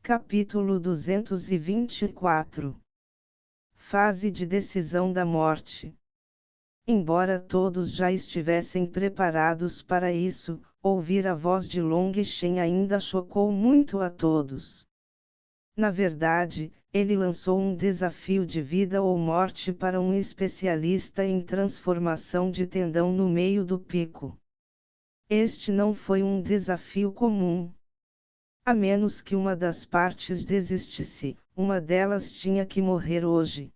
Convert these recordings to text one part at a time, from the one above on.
Capítulo 224. Fase de decisão da morte. Embora todos já estivessem preparados para isso, ouvir a voz de Long Shen ainda chocou muito a todos. Na verdade, ele lançou um desafio de vida ou morte para um especialista em transformação de tendão no meio do pico. Este não foi um desafio comum. A menos que uma das partes desistisse, uma delas tinha que morrer hoje.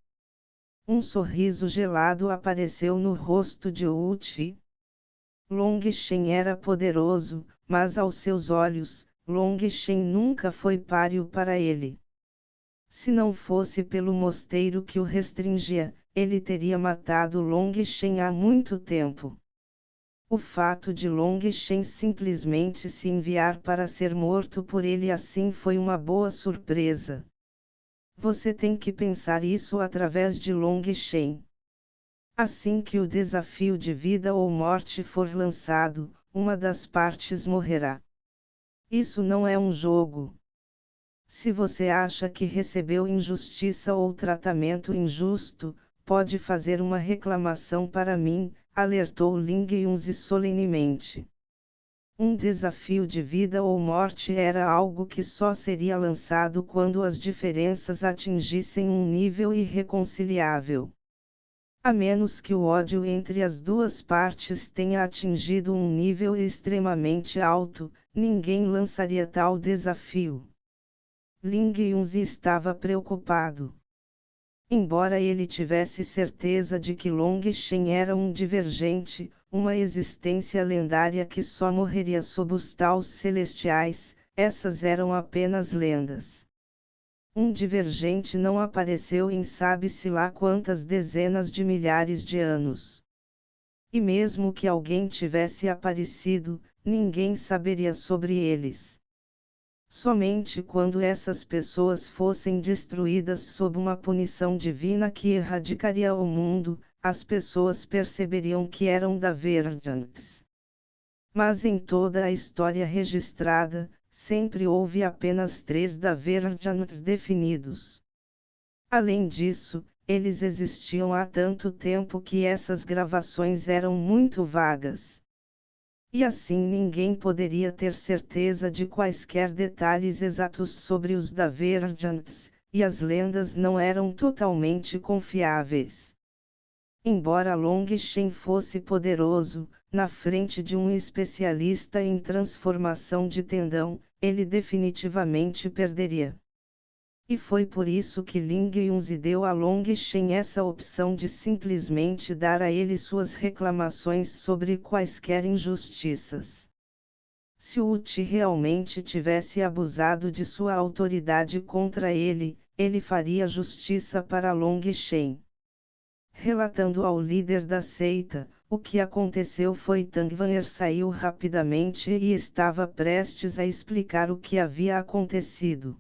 Um sorriso gelado apareceu no rosto de Wu Ti. Long Shen era poderoso, mas aos seus olhos, Long Shen nunca foi páreo para ele. Se não fosse pelo mosteiro que o restringia, ele teria matado Long Shen há muito tempo. O fato de Long Shen simplesmente se enviar para ser morto por ele assim foi uma boa surpresa. Você tem que pensar isso através de Long Shen. Assim que o desafio de vida ou morte for lançado, uma das partes morrerá. Isso não é um jogo. Se você acha que recebeu injustiça ou tratamento injusto, pode fazer uma reclamação para mim, alertou Ling Yunzi solenemente. Um desafio de vida ou morte era algo que só seria lançado quando as diferenças atingissem um nível irreconciliável. A menos que o ódio entre as duas partes tenha atingido um nível extremamente alto, ninguém lançaria tal desafio. Ling Yunzi estava preocupado. Embora ele tivesse certeza de que Long Shen era um divergente, uma existência lendária que só morreria sob os taus celestiais, essas eram apenas lendas. Um divergente não apareceu em sabe-se lá quantas dezenas de milhares de anos. E mesmo que alguém tivesse aparecido, ninguém saberia sobre eles. Somente quando essas pessoas fossem destruídas sob uma punição divina que erradicaria o mundo, as pessoas perceberiam que eram divergentes. Mas em toda a história registrada, sempre houve apenas 3 divergentes definidos. Além disso, eles existiam há tanto tempo que essas gravações eram muito vagas. E assim ninguém poderia ter certeza de quaisquer detalhes exatos sobre os divergentes, e as lendas não eram totalmente confiáveis. Embora Long Shen fosse poderoso, na frente de um especialista em transformação de tendão, ele definitivamente perderia. E foi por isso que Ling Yunzi deu a Long Shen essa opção de simplesmente dar a ele suas reclamações sobre quaisquer injustiças. Se Wu Ti realmente tivesse abusado de sua autoridade contra ele, ele faria justiça para Long Shen. Relatando ao líder da seita, o que aconteceu foi Tang Wan'er saiu rapidamente e estava prestes a explicar o que havia acontecido.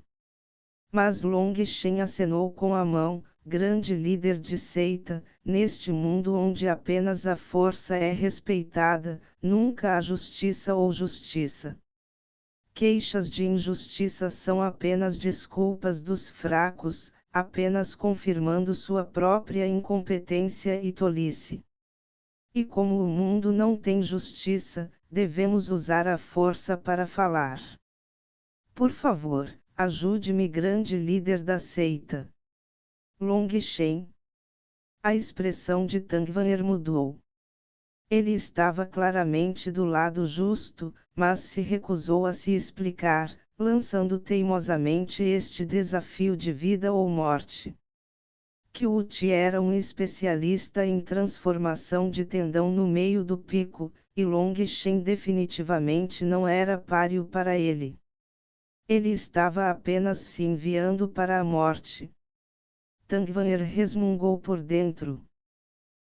Mas Long Shen acenou com a mão, grande líder de seita, neste mundo onde apenas a força é respeitada, nunca há justiça ou justiça. Queixas de injustiça são apenas desculpas dos fracos, apenas confirmando sua própria incompetência e tolice. E como o mundo não tem justiça, devemos usar a força para falar. Por favor, ajude-me, grande líder da seita. Long Shen. A expressão de Tang Wan'er mudou. Ele estava claramente do lado justo, mas se recusou a se explicar, lançando teimosamente este desafio de vida ou morte. Que Wu Ti era um especialista em transformação de tendão no meio do pico, e Long Shen definitivamente não era páreo para ele. Ele estava apenas se enviando para a morte. Tang Wan'er resmungou por dentro.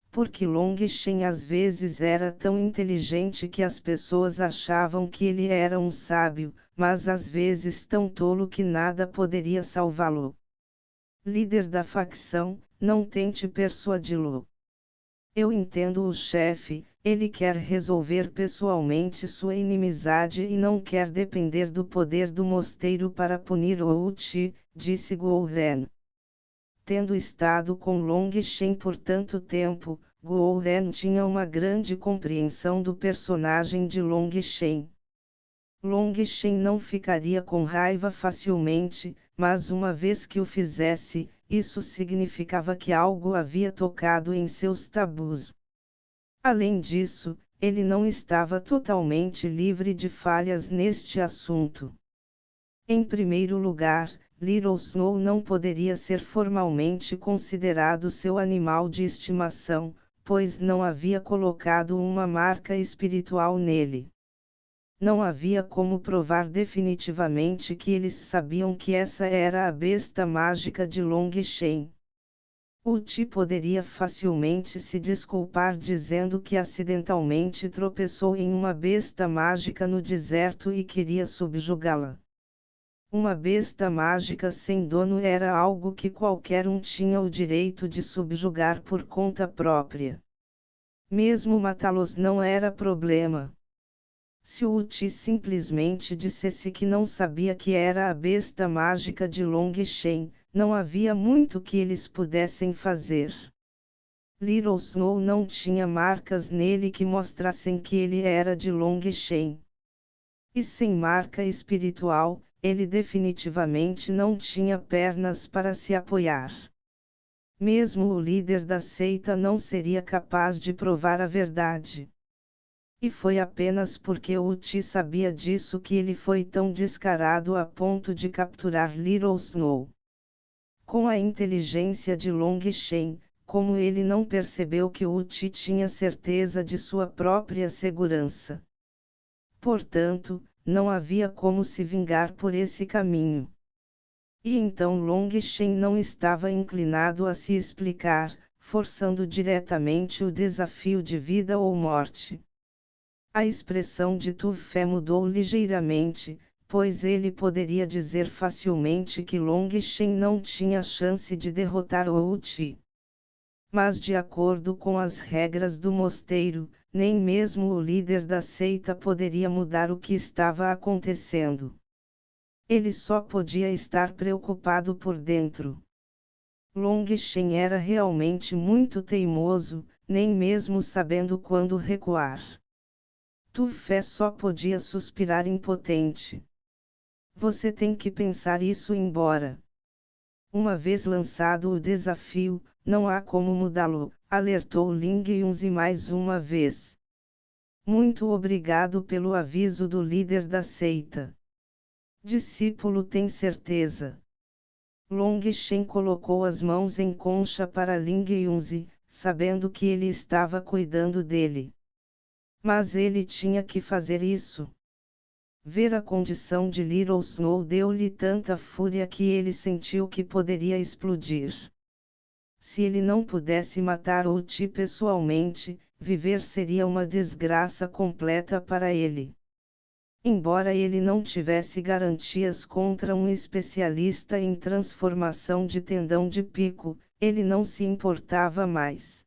Porque Long Shen às vezes era tão inteligente que as pessoas achavam que ele era um sábio, mas às vezes tão tolo que nada poderia salvá-lo. Líder da facção, não tente persuadi-lo. Eu entendo o chefe, ele quer resolver pessoalmente sua inimizade e não quer depender do poder do mosteiro para punir Uchi, disse Guo Ren. Tendo estado com Long Shen por tanto tempo, Guo Ren tinha uma grande compreensão do personagem de Long Shen. Long Shen não ficaria com raiva facilmente, mas uma vez que o fizesse, isso significava que algo havia tocado em seus tabus. Além disso, ele não estava totalmente livre de falhas neste assunto. Em primeiro lugar, Little Snow não poderia ser formalmente considerado seu animal de estimação, pois não havia colocado uma marca espiritual nele. Não havia como provar definitivamente que eles sabiam que essa era a besta mágica de Long Shen. Uchi poderia facilmente se desculpar dizendo que acidentalmente tropeçou em uma besta mágica no deserto e queria subjugá-la. Uma besta mágica sem dono era algo que qualquer um tinha o direito de subjugar por conta própria. Mesmo matá-los não era problema. Se Uchi simplesmente dissesse que não sabia que era a besta mágica de Long Shen, não havia muito que eles pudessem fazer. Little Snow não tinha marcas nele que mostrassem que ele era de Long Shen. E sem marca espiritual, ele definitivamente não tinha pernas para se apoiar. Mesmo o líder da seita não seria capaz de provar a verdade. E foi apenas porque Uchi sabia disso que ele foi tão descarado a ponto de capturar Little Snow. Com a inteligência de Long Shen, como ele não percebeu que Uchi tinha certeza de sua própria segurança. Portanto, não havia como se vingar por esse caminho. E então Long Shen não estava inclinado a se explicar, forçando diretamente o desafio de vida ou morte. A expressão de Tu Fé mudou ligeiramente, pois ele poderia dizer facilmente que Long Shen não tinha chance de derrotar Uchi. Mas de acordo com as regras do mosteiro, nem mesmo o líder da seita poderia mudar o que estava acontecendo. Ele só podia estar preocupado por dentro. Long Shen era realmente muito teimoso, nem mesmo sabendo quando recuar. Tu Fé só podia suspirar impotente. Você tem que pensar isso embora. Uma vez lançado o desafio, não há como mudá-lo, alertou Ling Yunzi mais uma vez. Muito obrigado pelo aviso do líder da seita. Discípulo tem certeza. Long Shen colocou as mãos em concha para Ling Yunzi, sabendo que ele estava cuidando dele. Mas ele tinha que fazer isso. Ver a condição de Little Snow deu-lhe tanta fúria que ele sentiu que poderia explodir. Se ele não pudesse matar Uchi pessoalmente, viver seria uma desgraça completa para ele. Embora ele não tivesse garantias contra um especialista em transformação de tendão de pico, ele não se importava mais.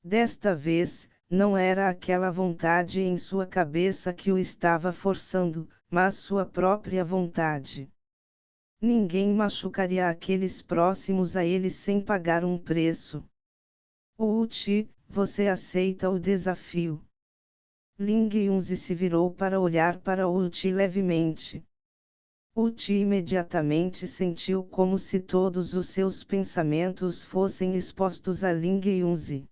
Desta vez, não era aquela vontade em sua cabeça que o estava forçando, mas sua própria vontade. Ninguém machucaria aqueles próximos a ele sem pagar um preço. Uchi, você aceita o desafio? Ling Yunzi se virou para olhar para Uchi levemente. Uchi imediatamente sentiu como se todos os seus pensamentos fossem expostos a Ling Yunzi.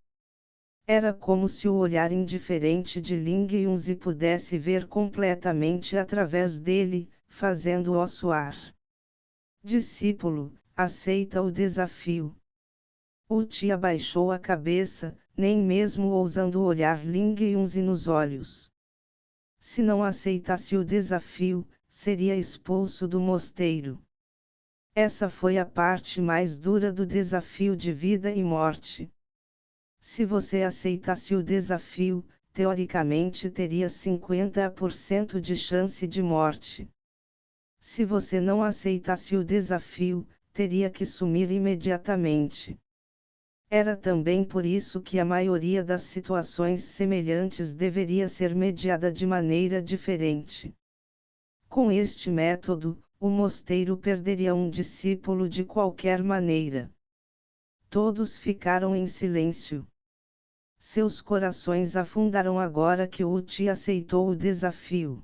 Era como se o olhar indiferente de Ling Yunzi pudesse ver completamente através dele, fazendo-o suar. Discípulo, aceita o desafio. Uchi abaixou a cabeça, nem mesmo ousando olhar Ling Yunzi nos olhos. Se não aceitasse o desafio, seria expulso do mosteiro. Essa foi a parte mais dura do desafio de vida e morte. Se você aceitasse o desafio, teoricamente teria 50% de chance de morte. Se você não aceitasse o desafio, teria que sumir imediatamente. Era também por isso que a maioria das situações semelhantes deveria ser mediada de maneira diferente. Com este método, o mosteiro perderia um discípulo de qualquer maneira. Todos ficaram em silêncio. Seus corações afundaram agora que Uti aceitou o desafio.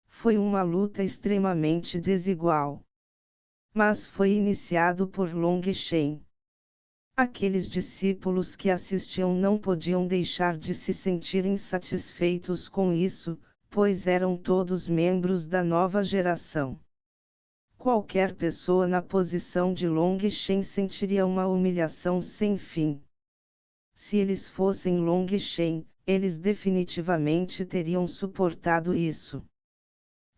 Foi uma luta extremamente desigual. Mas foi iniciado por Longshen. Aqueles discípulos que assistiam não podiam deixar de se sentir insatisfeitos com isso, pois eram todos membros da nova geração. Qualquer pessoa na posição de Longshen sentiria uma humilhação sem fim. Se eles fossem Longshen, eles definitivamente teriam suportado isso.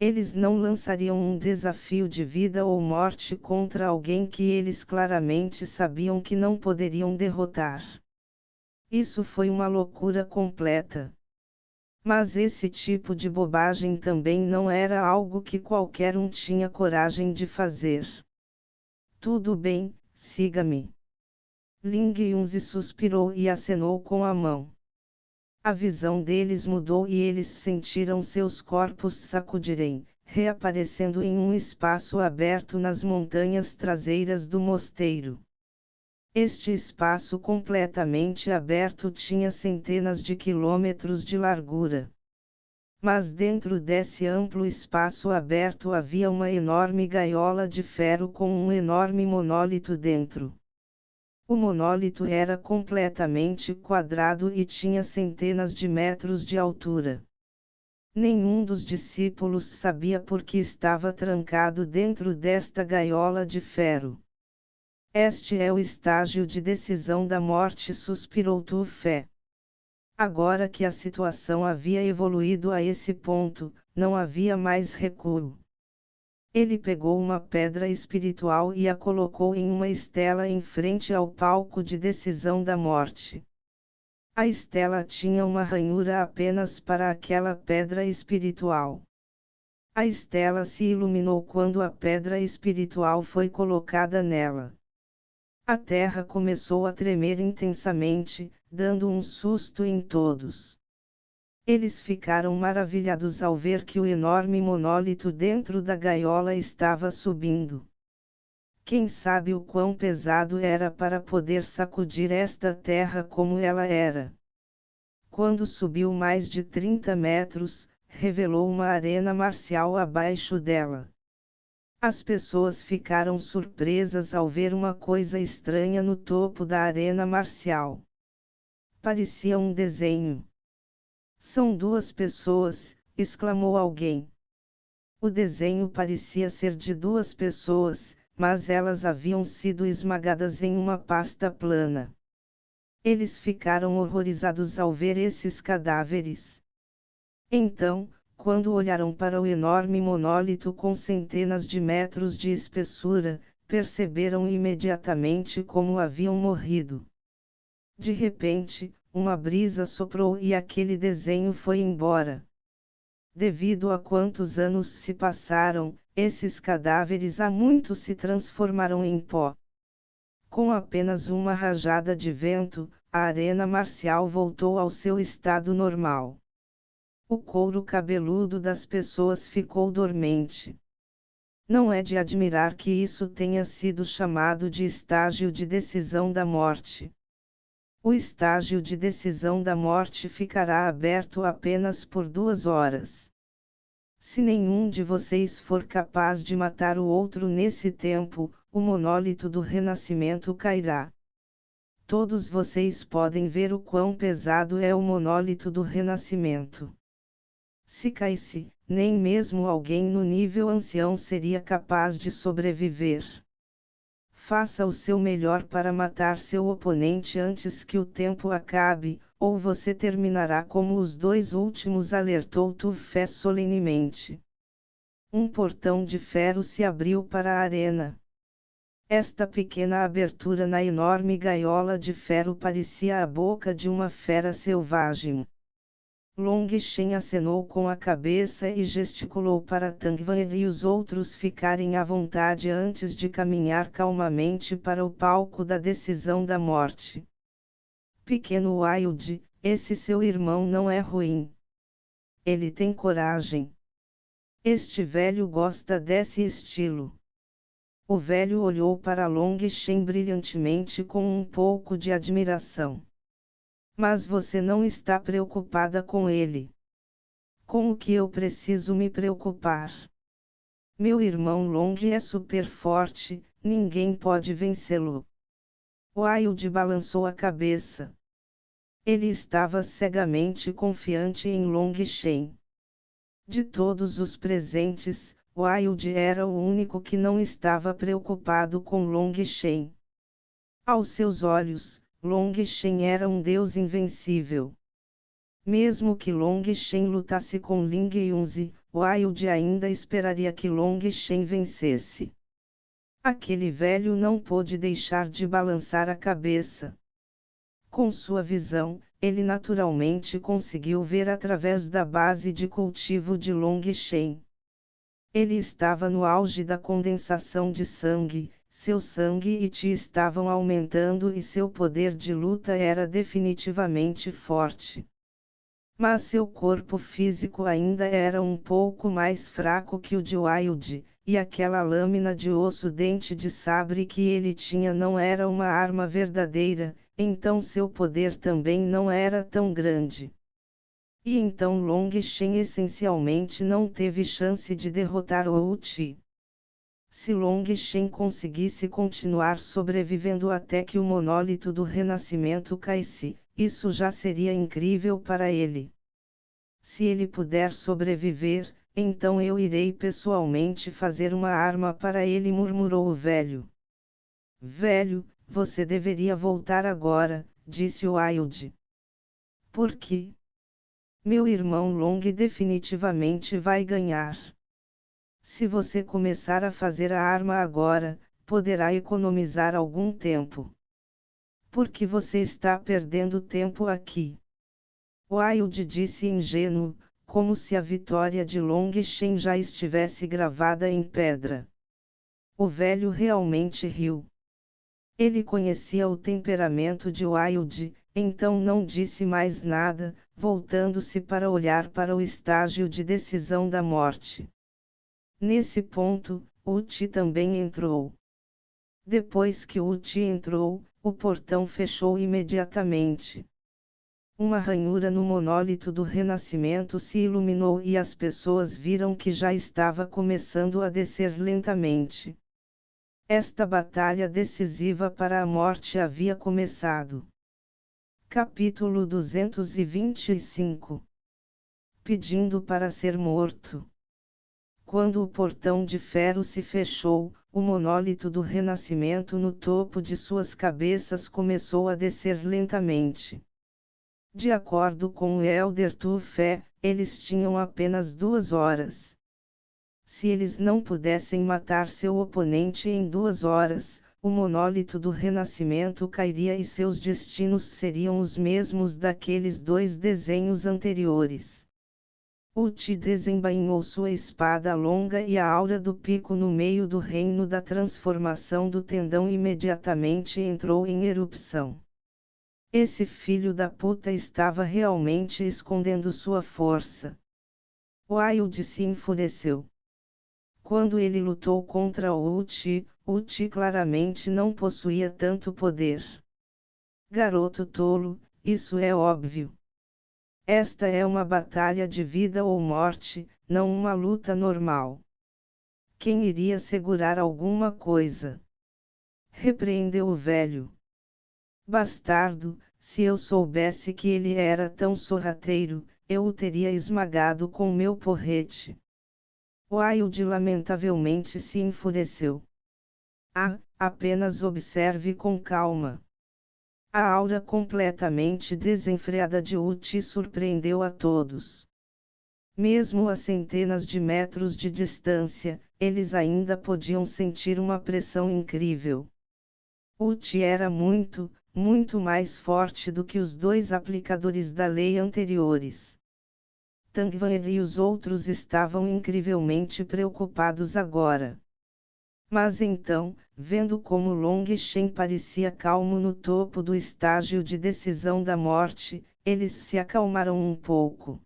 Eles não lançariam um desafio de vida ou morte contra alguém que eles claramente sabiam que não poderiam derrotar. Isso foi uma loucura completa. Mas esse tipo de bobagem também não era algo que qualquer um tinha coragem de fazer. Tudo bem, siga-me. Ling Yunzi suspirou e acenou com a mão. A visão deles mudou e eles sentiram seus corpos sacudirem, reaparecendo em um espaço aberto nas montanhas traseiras do mosteiro. Este espaço completamente aberto tinha centenas de quilômetros de largura. Mas dentro desse amplo espaço aberto havia uma enorme gaiola de ferro com um enorme monólito dentro. O monólito era completamente quadrado e tinha centenas de metros de altura. Nenhum dos discípulos sabia por que estava trancado dentro desta gaiola de ferro. Este é o estágio de decisão da morte, suspirou Tu Fé. Agora que a situação havia evoluído a esse ponto, não havia mais recuo. Ele pegou uma pedra espiritual e a colocou em uma estela em frente ao palco de decisão da morte. A estela tinha uma ranhura apenas para aquela pedra espiritual. A estela se iluminou quando a pedra espiritual foi colocada nela. A terra começou a tremer intensamente, dando um susto em todos. Eles ficaram maravilhados ao ver que o enorme monólito dentro da gaiola estava subindo. Quem sabe o quão pesado era para poder sacudir esta terra como ela era. Quando subiu mais de 30 metros, revelou uma arena marcial abaixo dela. As pessoas ficaram surpresas ao ver uma coisa estranha no topo da arena marcial. Parecia um desenho. São duas pessoas, exclamou alguém. O desenho parecia ser de duas pessoas, mas elas haviam sido esmagadas em uma pasta plana. Eles ficaram horrorizados ao ver esses cadáveres. Então, quando olharam para o enorme monólito com centenas de metros de espessura, perceberam imediatamente como haviam morrido. De repente, uma brisa soprou e aquele desenho foi embora. Devido a quantos anos se passaram, esses cadáveres há muito se transformaram em pó. Com apenas uma rajada de vento, a arena marcial voltou ao seu estado normal. O couro cabeludo das pessoas ficou dormente. Não é de admirar que isso tenha sido chamado de estágio de decisão da morte. O estágio de decisão da morte ficará aberto apenas por 2 horas. Se nenhum de vocês for capaz de matar o outro nesse tempo, o monólito do renascimento cairá. Todos vocês podem ver o quão pesado é o monólito do renascimento. Se caísse, nem mesmo alguém no nível ancião seria capaz de sobreviver. Faça o seu melhor para matar seu oponente antes que o tempo acabe, ou você terminará como os 2 últimos, alertou Tu Fé solenemente. Um portão de ferro se abriu para a arena. Esta pequena abertura na enorme gaiola de ferro parecia a boca de uma fera selvagem. Long Shen acenou com a cabeça e gesticulou para Tangvan e os outros ficarem à vontade antes de caminhar calmamente para o palco da decisão da morte. Pequeno Wild, esse seu irmão não é ruim. Ele tem coragem. Este velho gosta desse estilo. O velho olhou para Long Shen brilhantemente com um pouco de admiração. Mas você não está preocupada com ele. Com o que eu preciso me preocupar? Meu irmão Long é super forte, ninguém pode vencê-lo. Wild balançou a cabeça. Ele estava cegamente confiante em Long Shen. De todos os presentes, Wild era o único que não estava preocupado com Long Shen. Aos seus olhos, Long Shen era um deus invencível. Mesmo que Long Shen lutasse com Ling Yunzi, Wild ainda esperaria que Long Shen vencesse. Aquele velho não pôde deixar de balançar a cabeça. Com sua visão, ele naturalmente conseguiu ver através da base de cultivo de Long Shen. Ele estava no auge da condensação de sangue, seu sangue e Qi estavam aumentando e seu poder de luta era definitivamente forte. Mas seu corpo físico ainda era um pouco mais fraco que o de Wild, e aquela lâmina de osso dente de sabre que ele tinha não era uma arma verdadeira, então seu poder também não era tão grande. E então Long Shen essencialmente não teve chance de derrotar Wu Qi. Se Long Shen conseguisse continuar sobrevivendo até que o monólito do renascimento caísse, isso já seria incrível para ele. Se ele puder sobreviver, então eu irei pessoalmente fazer uma arma para ele, murmurou o velho. Velho, você deveria voltar agora, disse Wild. Por quê? Meu irmão Long definitivamente vai ganhar. Se você começar a fazer a arma agora, poderá economizar algum tempo. Por que você está perdendo tempo aqui? Wild disse ingênuo, como se a vitória de Long Shen já estivesse gravada em pedra. O velho realmente riu. Ele conhecia o temperamento de Wild, então não disse mais nada, voltando-se para olhar para o estágio de decisão da morte. Nesse ponto, Wu Qi também entrou. Depois que Wu Qi entrou, o portão fechou imediatamente. Uma ranhura no monólito do renascimento se iluminou e as pessoas viram que já estava começando a descer lentamente. Esta batalha decisiva para a morte havia começado. Capítulo 225. Pedindo para ser morto. Quando o portão de ferro se fechou, o monólito do renascimento no topo de suas cabeças começou a descer lentamente. De acordo com o Elder Tu Fé, eles tinham apenas 2 horas. Se eles não pudessem matar seu oponente em 2 horas, o monólito do renascimento cairia e seus destinos seriam os mesmos daqueles 2 desenhos anteriores. Wu Qi desembainhou sua espada longa e a aura do pico no meio do reino da transformação do tendão imediatamente entrou em erupção. Esse filho da puta estava realmente escondendo sua força. Wild se enfureceu. Quando ele lutou contra Wu Qi claramente não possuía tanto poder. Garoto tolo, isso é óbvio. Esta é uma batalha de vida ou morte, não uma luta normal. Quem iria segurar alguma coisa? Repreendeu o velho. Bastardo, se eu soubesse que ele era tão sorrateiro, eu o teria esmagado com meu porrete. Wild lamentavelmente se enfureceu. Apenas observe com calma. A aura completamente desenfreada de Wu Qi surpreendeu a todos. Mesmo a centenas de metros de distância, eles ainda podiam sentir uma pressão incrível. Wu Qi era muito mais forte do que os 2 aplicadores da lei anteriores. Tangvan e os outros estavam incrivelmente preocupados agora. Mas então, vendo como Long Shen parecia calmo no topo do estágio de decisão da morte, eles se acalmaram um pouco.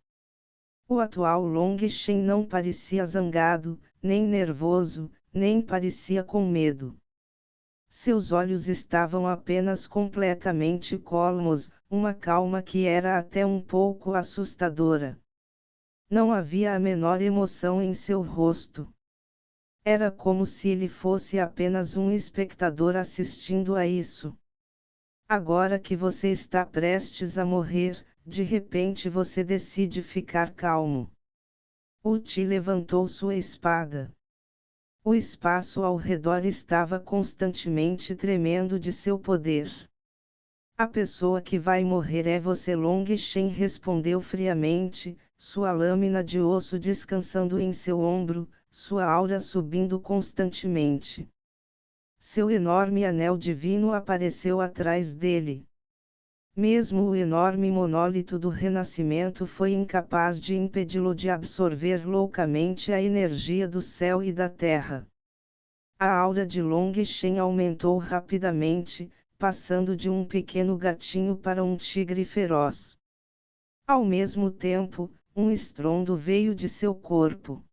O atual Long Shen não parecia zangado, nem nervoso, nem parecia com medo. Seus olhos estavam apenas completamente calmos, uma calma que era até um pouco assustadora. Não havia a menor emoção em seu rosto. Era como se ele fosse apenas um espectador assistindo a isso. Agora que você está prestes a morrer, de repente você decide ficar calmo. Uti levantou sua espada. O espaço ao redor estava constantemente tremendo de seu poder. A pessoa que vai morrer é você, Long Shen respondeu friamente, sua lâmina de osso descansando em seu ombro, sua aura subindo constantemente. Seu enorme anel divino apareceu atrás dele. Mesmo o enorme monólito do renascimento foi incapaz de impedi-lo de absorver loucamente a energia do céu e da terra. A aura de Long Shen aumentou rapidamente, passando de um pequeno gatinho para um tigre feroz. Ao mesmo tempo, um estrondo veio de seu corpo.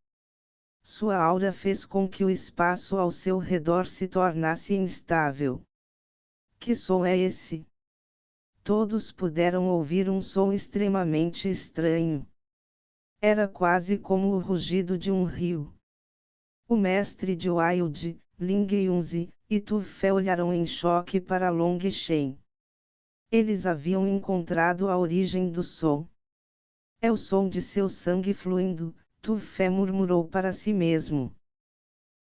Sua aura fez com que o espaço ao seu redor se tornasse instável. Que som é esse? Todos puderam ouvir um som extremamente estranho. Era quase como o rugido de um rio. O mestre de Wild, Ling Yunzi, e Tu Fe olharam em choque para Long Shen. Eles haviam encontrado a origem do som. É o som de seu sangue fluindo, Tu Fe murmurou para si mesmo.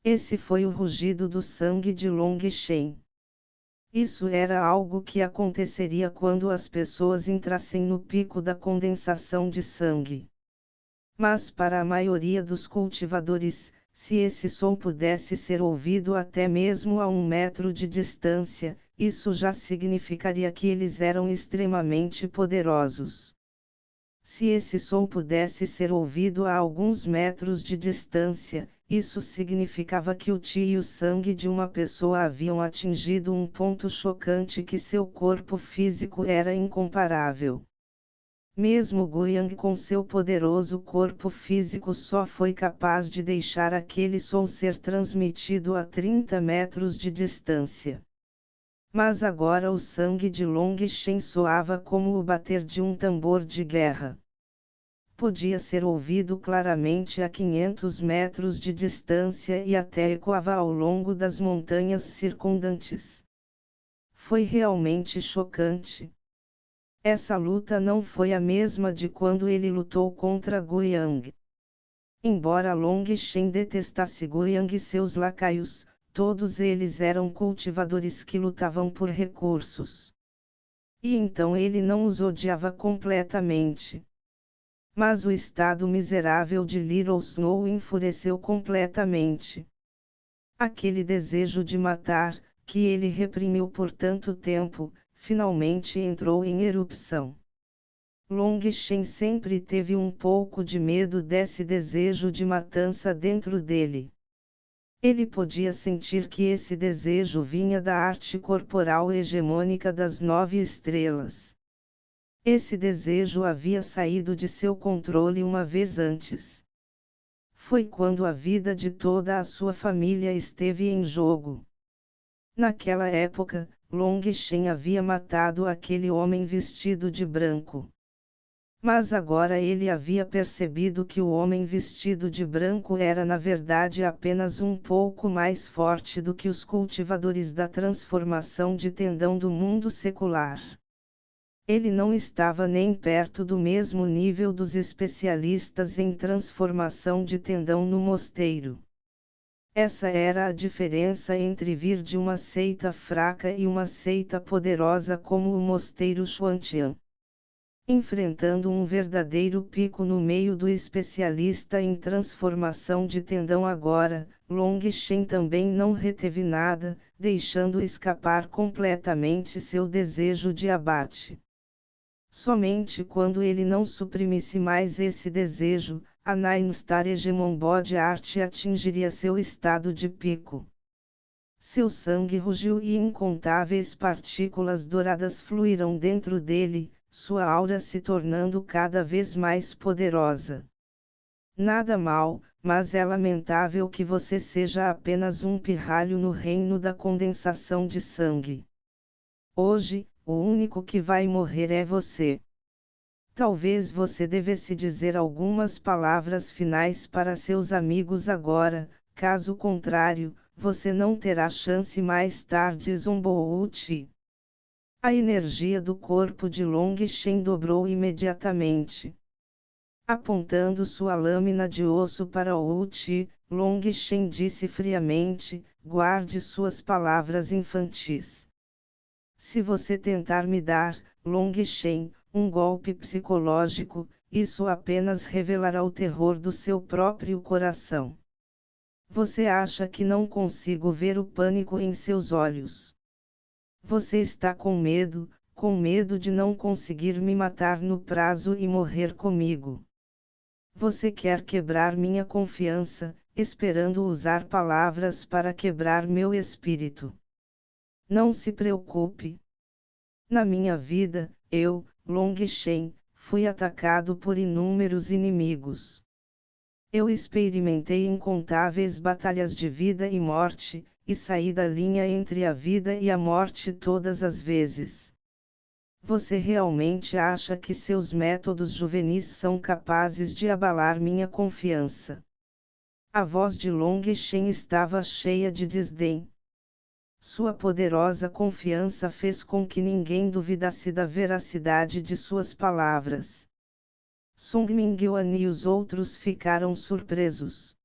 Esse foi o rugido do sangue de Long Shen. Isso era algo que aconteceria quando as pessoas entrassem no pico da condensação de sangue. Mas para a maioria dos cultivadores, se esse som pudesse ser ouvido até mesmo a 1 metro de distância, isso já significaria que eles eram extremamente poderosos. Se esse som pudesse ser ouvido a alguns metros de distância, isso significava que o Qi e o sangue de uma pessoa haviam atingido um ponto chocante que seu corpo físico era incomparável. Mesmo Guiyang com seu poderoso corpo físico só foi capaz de deixar aquele som ser transmitido a 30 metros de distância. Mas agora o sangue de Long Shen soava como o bater de um tambor de guerra. Podia ser ouvido claramente a 500 metros de distância e até ecoava ao longo das montanhas circundantes. Foi realmente chocante. Essa luta não foi a mesma de quando ele lutou contra Guiyang. Embora Long Shen detestasse Guiyang e seus lacaios, todos eles eram cultivadores que lutavam por recursos. E então ele não os odiava completamente. Mas o estado miserável de Little Snow o enfureceu completamente. Aquele desejo de matar, que ele reprimiu por tanto tempo, finalmente entrou em erupção. Long Shen sempre teve um pouco de medo desse desejo de matança dentro dele. Ele podia sentir que esse desejo vinha da arte corporal hegemônica das 9 estrelas. Esse desejo havia saído de seu controle uma vez antes. Foi quando a vida de toda a sua família esteve em jogo. Naquela época, Long Shen havia matado aquele homem vestido de branco. Mas agora ele havia percebido que o homem vestido de branco era na verdade apenas um pouco mais forte do que os cultivadores da transformação de tendão do mundo secular. Ele não estava nem perto do mesmo nível dos especialistas em transformação de tendão no mosteiro. Essa era a diferença entre vir de uma seita fraca e uma seita poderosa como o mosteiro Xuantian. Enfrentando um verdadeiro pico no meio do especialista em transformação de tendão agora, Long Shen também não reteve nada, deixando escapar completamente seu desejo de abate. Somente quando ele não suprimisse mais esse desejo, a Nine-Star Hegemon Body Art atingiria seu estado de pico. Seu sangue rugiu e incontáveis partículas douradas fluíram dentro dele, sua aura se tornando cada vez mais poderosa. Nada mal, mas é lamentável que você seja apenas um pirralho no reino da condensação de sangue. Hoje, o único que vai morrer é você. Talvez você devesse dizer algumas palavras finais para seus amigos agora, caso contrário, você não terá chance mais tarde. Zombou Uchi. A energia do corpo de Long Shen dobrou imediatamente. Apontando sua lâmina de osso para Uchi, Long Shen disse friamente: guarde suas palavras infantis. Se você tentar me dar, Long Shen, um golpe psicológico, isso apenas revelará o terror do seu próprio coração. Você acha que não consigo ver o pânico em seus olhos? Você está com medo de não conseguir me matar no prazo e morrer comigo. Você quer quebrar minha confiança, esperando usar palavras para quebrar meu espírito. Não se preocupe. Na minha vida, eu, Long Shen, fui atacado por inúmeros inimigos. Eu experimentei incontáveis batalhas de vida e morte, e saí da linha entre a vida e a morte todas as vezes. Você realmente acha que seus métodos juvenis são capazes de abalar minha confiança? A voz de Long Shen estava cheia de desdém. Sua poderosa confiança fez com que ninguém duvidasse da veracidade de suas palavras. Song Mingyuan e os outros ficaram surpresos.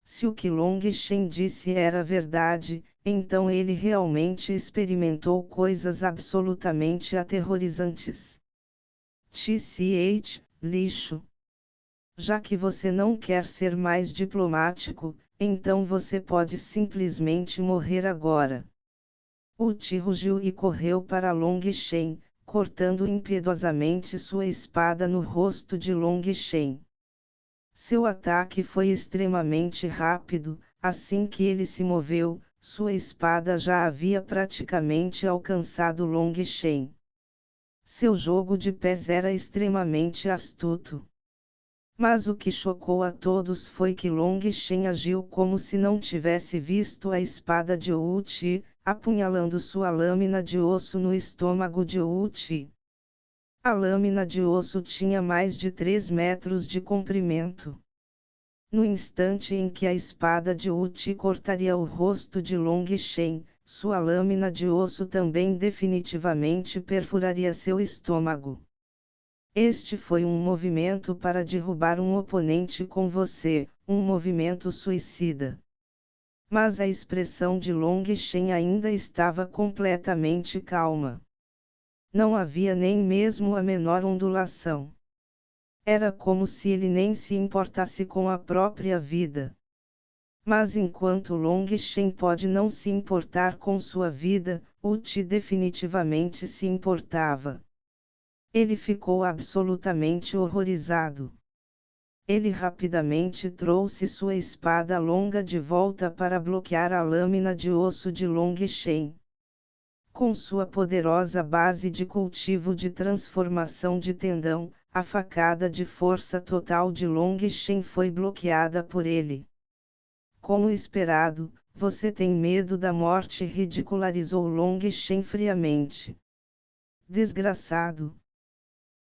Se o que Long Shen disse era verdade, então ele realmente experimentou coisas absolutamente aterrorizantes. TCH, lixo. Já que você não quer ser mais diplomático, então você pode simplesmente morrer agora. Uchi rugiu e correu para Long Shen, cortando impiedosamente sua espada no rosto de Long Shen. Seu ataque foi extremamente rápido, assim que ele se moveu, sua espada já havia praticamente alcançado Long Shen. Seu jogo de pés era extremamente astuto. Mas o que chocou a todos foi que Long Shen agiu como se não tivesse visto a espada de Uchi, apunhalando sua lâmina de osso no estômago de Uchi. A lâmina de osso tinha mais de 3 metros de comprimento. No instante em que a espada de Uchi cortaria o rosto de Long Shen, sua lâmina de osso também definitivamente perfuraria seu estômago. Este foi um movimento para derrubar um oponente com você, um movimento suicida. Mas a expressão de Long Shen ainda estava completamente calma. Não havia nem mesmo a menor ondulação. Era como se ele nem se importasse com a própria vida. Mas enquanto Long Shen pode não se importar com sua vida, Uchi definitivamente se importava. Ele ficou absolutamente horrorizado. Ele rapidamente trouxe sua espada longa de volta para bloquear a lâmina de osso de Long Shen. Com sua poderosa base de cultivo de transformação de tendão, a facada de força total de Long Shen foi bloqueada por ele. Como esperado, você tem medo da morte, ridicularizou Long Shen friamente. Desgraçado!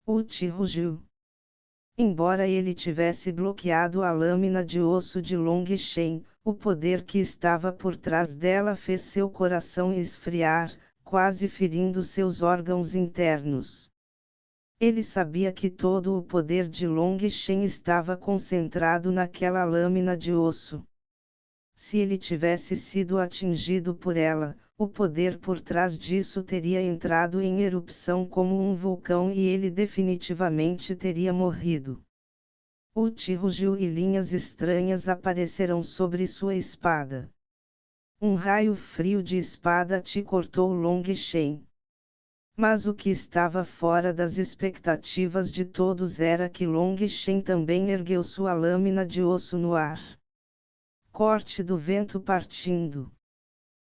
Uchi rugiu. Embora ele tivesse bloqueado a lâmina de osso de Long Shen, o poder que estava por trás dela fez seu coração esfriar, quase ferindo seus órgãos internos. Ele sabia que todo o poder de Long Shen estava concentrado naquela lâmina de osso. Se ele tivesse sido atingido por ela, o poder por trás disso teria entrado em erupção como um vulcão e ele definitivamente teria morrido. Uchi rugiu e linhas estranhas apareceram sobre sua espada. Um raio frio de espada te cortou Long Shen. Mas o que estava fora das expectativas de todos era que Long Shen também ergueu sua lâmina de osso no ar. Corte do vento partindo.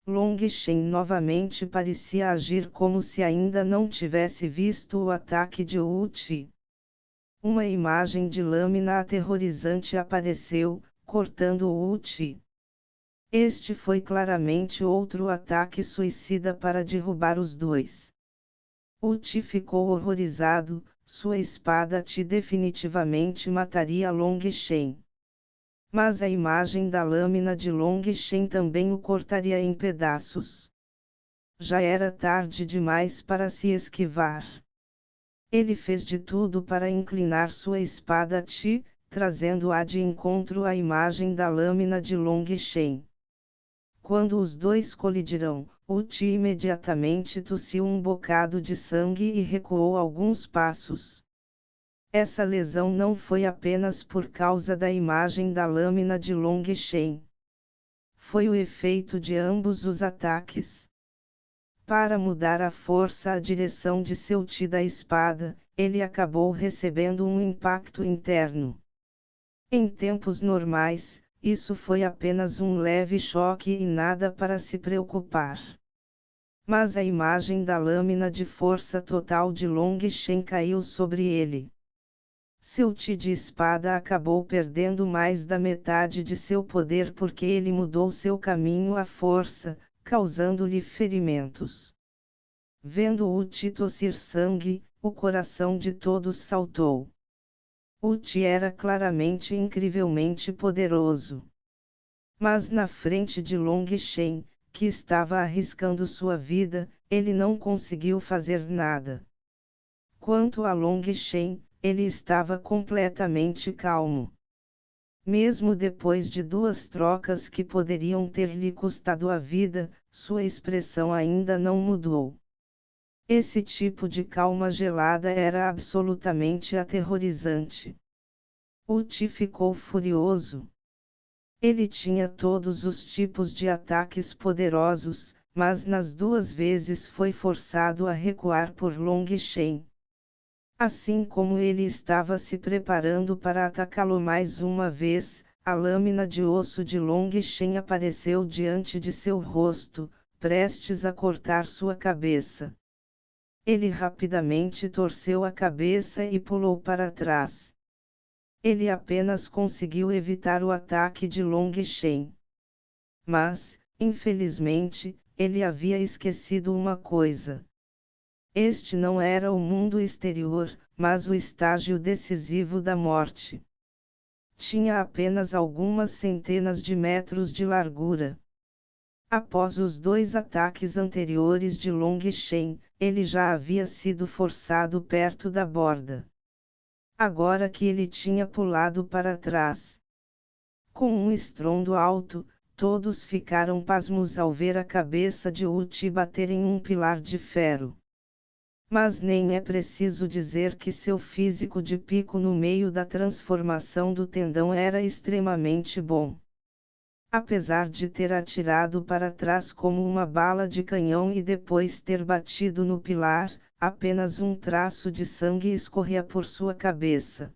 Long Shen novamente parecia agir como se ainda não tivesse visto o ataque de Wu Ti. Uma imagem de lâmina aterrorizante apareceu, cortando Wu Ti. Este foi claramente outro ataque suicida para derrubar os dois. Wu Ti ficou horrorizado, sua espada Ti definitivamente mataria Long Shen. Mas a imagem da lâmina de Long Shen também o cortaria em pedaços. Já era tarde demais para se esquivar. Ele fez de tudo para inclinar sua espada Ti, trazendo-a de encontro à imagem da lâmina de Long Shen. Quando os dois colidiram, Wu Ti imediatamente tossiu um bocado de sangue e recuou alguns passos. Essa lesão não foi apenas por causa da imagem da lâmina de Long Shen. Foi o efeito de ambos os ataques. Para mudar a força à direção de seu Ti da espada, ele acabou recebendo um impacto interno. Em tempos normais, isso foi apenas um leve choque e nada para se preocupar. Mas a imagem da lâmina de força total de Long Shen caiu sobre ele. Seu Ti de espada acabou perdendo mais da metade de seu poder porque ele mudou seu caminho à força, causando-lhe ferimentos. Vendo Wu Ti tossir sangue, o coração de todos saltou. Wu Ti era claramente incrivelmente poderoso. Mas na frente de Long Shen, que estava arriscando sua vida, ele não conseguiu fazer nada. Quanto a Long Shen, ele estava completamente calmo. Mesmo depois de duas trocas que poderiam ter lhe custado a vida, sua expressão ainda não mudou. Esse tipo de calma gelada era absolutamente aterrorizante. Wu Ti ficou furioso. Ele tinha todos os tipos de ataques poderosos, mas nas duas vezes foi forçado a recuar por Long Shen. Assim como ele estava se preparando para atacá-lo mais uma vez, a lâmina de osso de Long Shen apareceu diante de seu rosto, prestes a cortar sua cabeça. Ele rapidamente torceu a cabeça e pulou para trás. Ele apenas conseguiu evitar o ataque de Long Shen. Mas, infelizmente, ele havia esquecido uma coisa. Este não era o mundo exterior, mas o estágio decisivo da morte. Tinha apenas algumas centenas de metros de largura. Após os dois ataques anteriores de Long Shen, ele já havia sido forçado perto da borda. Agora que ele tinha pulado para trás. Com um estrondo alto, todos ficaram pasmos ao ver a cabeça de Wu Ti bater em um pilar de ferro. Mas nem é preciso dizer que seu físico de pico no meio da transformação do tendão era extremamente bom. Apesar de ter atirado para trás como uma bala de canhão e depois ter batido no pilar, apenas um traço de sangue escorria por sua cabeça.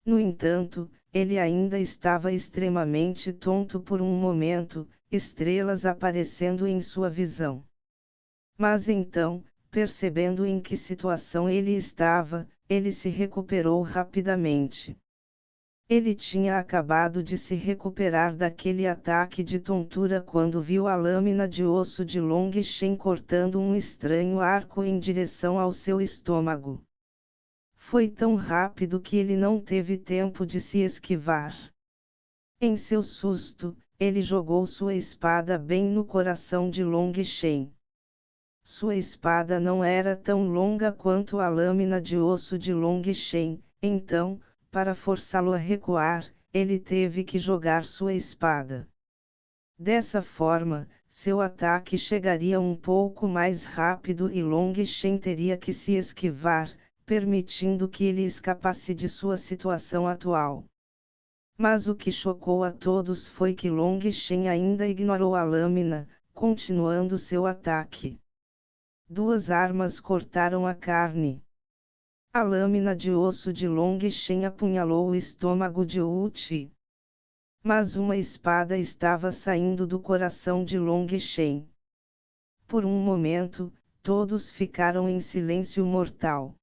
No entanto, ele ainda estava extremamente tonto por um momento, estrelas aparecendo em sua visão. Mas então, percebendo em que situação ele estava, ele se recuperou rapidamente. Ele tinha acabado de se recuperar daquele ataque de tontura quando viu a lâmina de osso de Long Shen cortando um estranho arco em direção ao seu estômago. Foi tão rápido que ele não teve tempo de se esquivar. Em seu susto, ele jogou sua espada bem no coração de Long Shen. Sua espada não era tão longa quanto a lâmina de osso de Long Shen, então, para forçá-lo a recuar, ele teve que jogar sua espada. Dessa forma, seu ataque chegaria um pouco mais rápido e Long Shen teria que se esquivar, permitindo que ele escapasse de sua situação atual. Mas o que chocou a todos foi que Long Shen ainda ignorou a lâmina, continuando seu ataque. Duas armas cortaram a carne. A lâmina de osso de Long Shen apunhalou o estômago de Wu Ti. Mas uma espada estava saindo do coração de Long Shen. Por um momento, todos ficaram em silêncio mortal.